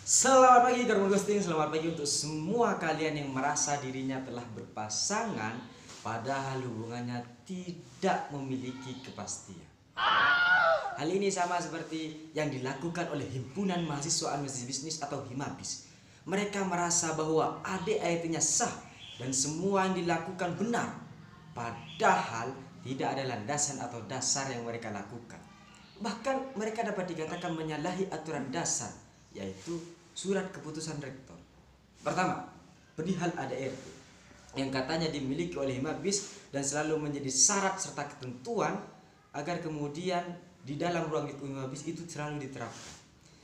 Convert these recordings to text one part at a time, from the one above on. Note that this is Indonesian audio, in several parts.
Selamat pagi Garmon Ghosting, selamat pagi untuk semua kalian yang merasa dirinya telah berpasangan padahal hubungannya tidak memiliki kepastian. Hal ini sama seperti yang dilakukan oleh Himpunan Mahasiswa Administrasi Bisnis atau Himabis. Mereka merasa bahwa ADART-nya sah dan semua yang dilakukan benar, padahal tidak ada landasan atau dasar yang mereka lakukan. Bahkan mereka dapat dikatakan menyalahi aturan dasar, yaitu surat keputusan rektor. Pertama, perihal ADART yang katanya dimiliki oleh Himabis dan selalu menjadi syarat serta ketentuan agar kemudian di dalam ruang lingkup Himabis itu selalu diterapkan.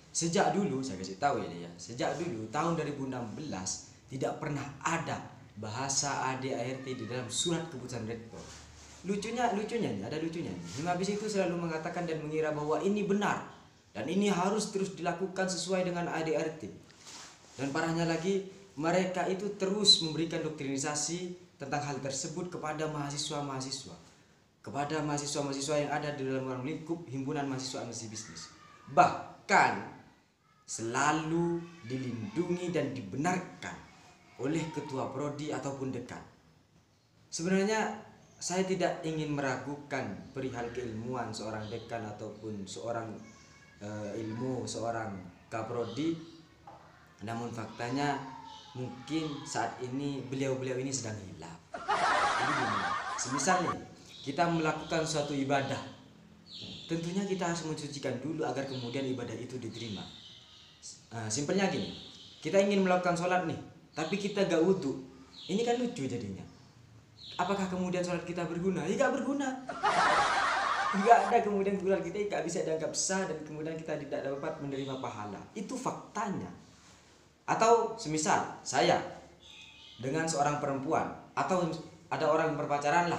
Sejak dulu, saya kasih tahu ini ya, sejak dulu tahun 2016 tidak pernah ada bahasa ADART di dalam surat keputusan rektor. Lucunya nih, Himabis itu selalu mengatakan dan mengira bahwa ini benar dan ini harus terus dilakukan sesuai dengan ADART. Dan parahnya lagi, mereka itu terus memberikan doktrinisasi tentang hal tersebut kepada mahasiswa-mahasiswa, kepada mahasiswa-mahasiswa yang ada di dalam ruang lingkup Himpunan Mahasiswa Administrasi Bisnis. Bahkan selalu dilindungi dan dibenarkan oleh ketua prodi ataupun dekan. Sebenarnya saya tidak ingin meragukan perihal keilmuan seorang dekan ataupun seorang seorang kaprodi, namun faktanya mungkin saat ini beliau-beliau ini sedang hilaf. Jadi gini, semisal nih kita melakukan suatu ibadah, tentunya kita harus mensucikan dulu agar kemudian ibadah itu diterima. Simpelnya gini, kita ingin melakukan sholat nih, tapi kita gak wudhu, ini kan lucu jadinya. Apakah kemudian sholat kita berguna? Ya gak berguna. Gak ada kemudian sholat kita gak bisa dianggap sah dan kemudian kita tidak dapat menerima pahala. Itu faktanya. Atau semisal saya dengan seorang perempuan atau ada orang berpacaran lah.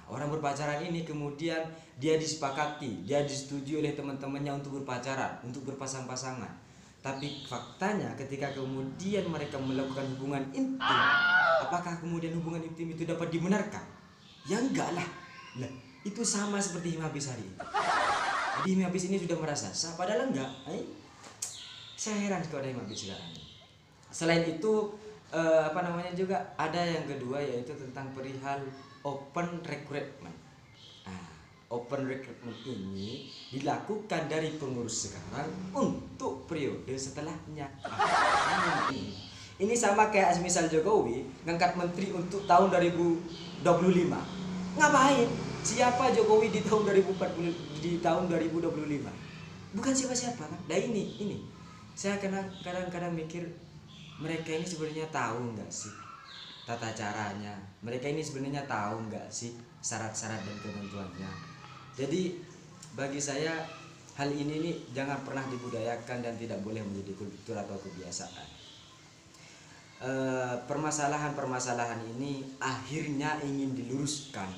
Orang berpacaran ini kemudian dia disepakati, dia disetujui oleh teman-temannya untuk berpacaran, untuk berpasang-pasangan. Tapi faktanya ketika kemudian mereka melakukan hubungan intim, apakah kemudian hubungan intim itu dapat dibenarkan? Ya enggak lah. Itu sama seperti Himabis hari ini. Jadi Himabis ini sudah merasa sah, padahal enggak. Saya heran kepada Himabis sekarang. Selain itu, juga ada yang kedua, yaitu tentang perihal open recruitment. Open recruitment ini dilakukan dari pengurus sekarang untuk periode setelahnya. Ini sama kayak semisal Jokowi ngangkat menteri untuk tahun 2025. Ngapain? Siapa Jokowi di tahun 2040 di tahun 2025? Bukan siapa-siapa kan? Nah ini. Saya kadang-kadang mikir mereka ini sebenarnya tahu nggak sih tata caranya? Mereka ini sebenarnya tahu nggak sih syarat-syarat dan ketentuannya? Jadi bagi saya hal ini nih jangan pernah dibudayakan dan tidak boleh menjadi kultur atau kebiasaan. Permasalahan-permasalahan ini akhirnya ingin diluruskan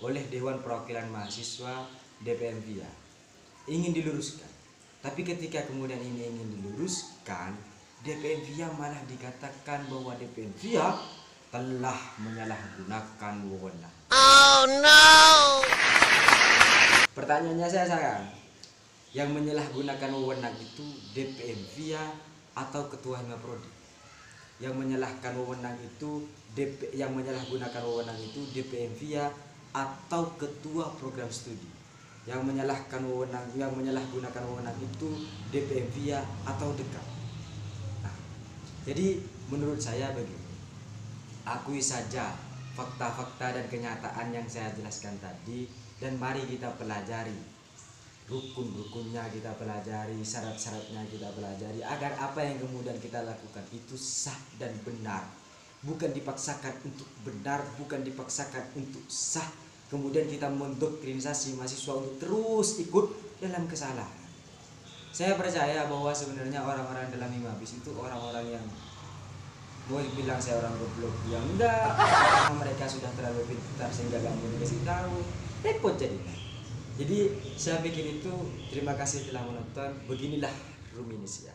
oleh Dewan Perwakilan Mahasiswa DPMVIA. Ingin diluruskan. Tapi ketika kemudian ini ingin diluruskan, DPMVIA malah dikatakan bahwa DPMVIA telah menyalahgunakan wewenang. Oh no. Pertanyaannya saya sekarang, yang menyalahgunakan wewenang itu DPMVIA atau Ketua Himaproddi? Yang menyalahkan wewenang itu menyalahgunakan wewenang itu DPMVIA atau Ketua Program Studi? Yang menyalahgunakan wewenang itu DPMVIA atau dekan? Jadi menurut saya begini, akui saja fakta-fakta dan kenyataan yang saya jelaskan tadi, dan mari kita pelajari rukun-rukunnya, kita pelajari syarat-syaratnya, kita pelajari agar apa yang kemudian kita lakukan itu sah dan benar, bukan dipaksakan untuk benar, bukan dipaksakan untuk sah, kemudian kita mendoktrinisasi mahasiswa untuk terus ikut dalam kesalahan. Saya percaya bahwa sebenarnya orang-orang dalam Himabis itu orang-orang yang boleh bilang saya orang goblok, ya enggak, mereka sudah terlalu pintar sehingga gak mau dikasih tahu, repot jadinya. Jadi saya pikir itu, terima kasih telah menonton. Beginilah Ruminisia.